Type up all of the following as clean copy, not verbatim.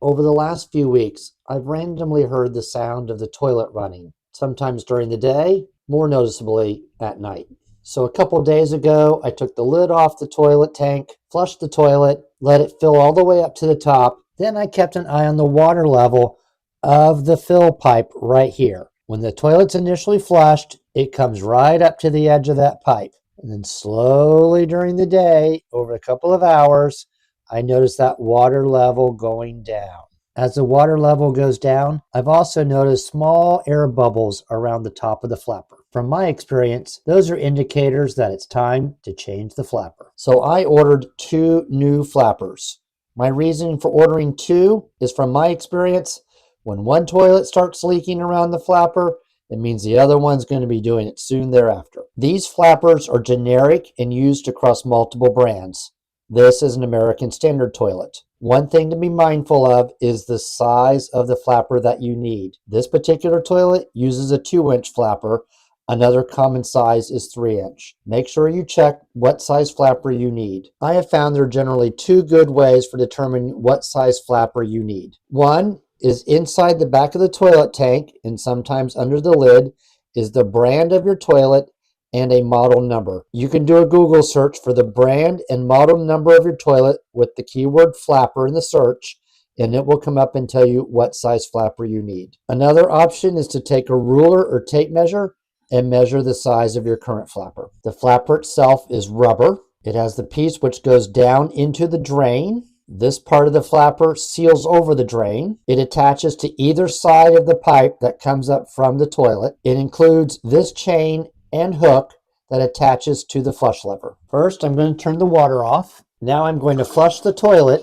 Over the last few weeks, I've randomly heard the sound of the toilet running, sometimes during the day, more noticeably at night. So a couple days ago, I took the lid off the toilet tank, flushed the toilet, let it fill all the way up to the top. Then I kept an eye on the water level of the fill pipe right here. When the toilet's initially flushed, it comes right up to the edge of that pipe. And then slowly during the day, over a couple of hours, I noticed that water level going down. As the water level goes down, I've also noticed small air bubbles around the top of the flapper. From my experience, those are indicators that it's time to change the flapper. So I ordered 2 new flappers. My reasoning for ordering 2 is from my experience, when one toilet starts leaking around the flapper, it means the other one's going to be doing it soon thereafter. These flappers are generic and used across multiple brands. This is an American Standard toilet. One thing to be mindful of is the size of the flapper that you need. This particular toilet uses a 2-inch flapper. Another common size is 3-inch. Make sure you check what size flapper you need. I have found there are generally 2 good ways for determining what size flapper you need. One is inside the back of the toilet tank, and sometimes under the lid, is the brand of your toilet and a model number. You can do a Google search for the brand and model number of your toilet with the keyword flapper in the search, and it will come up and tell you what size flapper you need. Another option is to take a ruler or tape measure and measure the size of your current flapper. The flapper itself is rubber. It has the piece which goes down into the drain. This part of the flapper seals over the drain. It attaches to either side of the pipe that comes up from the toilet. It includes this chain and hook that attaches to the flush lever. First, I'm going to turn the water off. Now I'm going to flush the toilet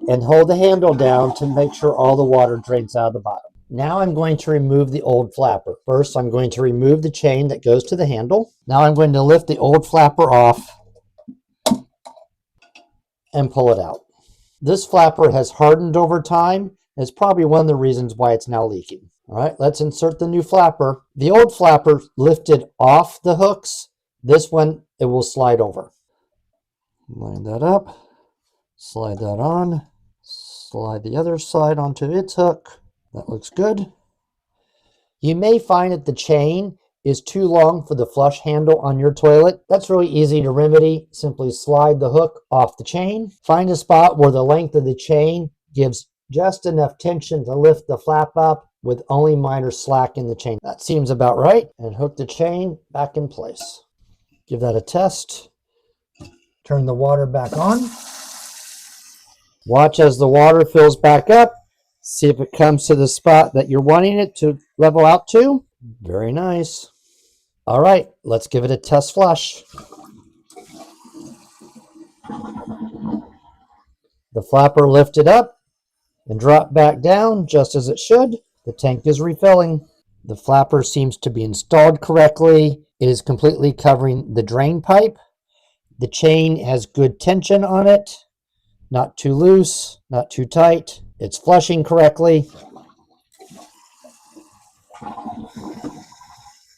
and hold the handle down to make sure all the water drains out of the bottom. Now I'm going to remove the old flapper. First, I'm going to remove the chain that goes to the handle. Now I'm going to lift the old flapper off and pull it out. This flapper has hardened over time. It's probably one of the reasons why it's now leaking. All right, let's insert the new flapper. The old flapper lifted off the hooks. This one, it will slide over. Line that up, slide that on, slide the other side onto its hook. That looks good. You may find that the chain is too long for the flush handle on your toilet. That's really easy to remedy. Simply slide the hook off the chain. Find a spot where the length of the chain gives just enough tension to lift the flap up with only minor slack in the chain. That seems about right. And hook the chain back in place. Give that a test. Turn the water back on. Watch as the water fills back up. See if it comes to the spot that you're wanting it to level out to. Very nice. All right, let's give it a test flush. The flapper lifted up and dropped back down just as it should. The tank is refilling. The flapper seems to be installed correctly. It is completely covering the drain pipe. The chain has good tension on it. Not too loose, not too tight. It's flushing correctly.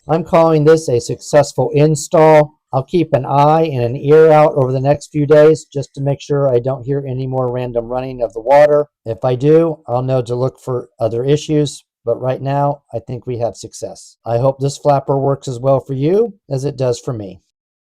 I'm calling this a successful install. I'll keep an eye and an ear out over the next few days just to make sure I don't hear any more random running of the water. If I do, I'll know to look for other issues. But right now, I think we have success. I hope this flapper works as well for you as it does for me.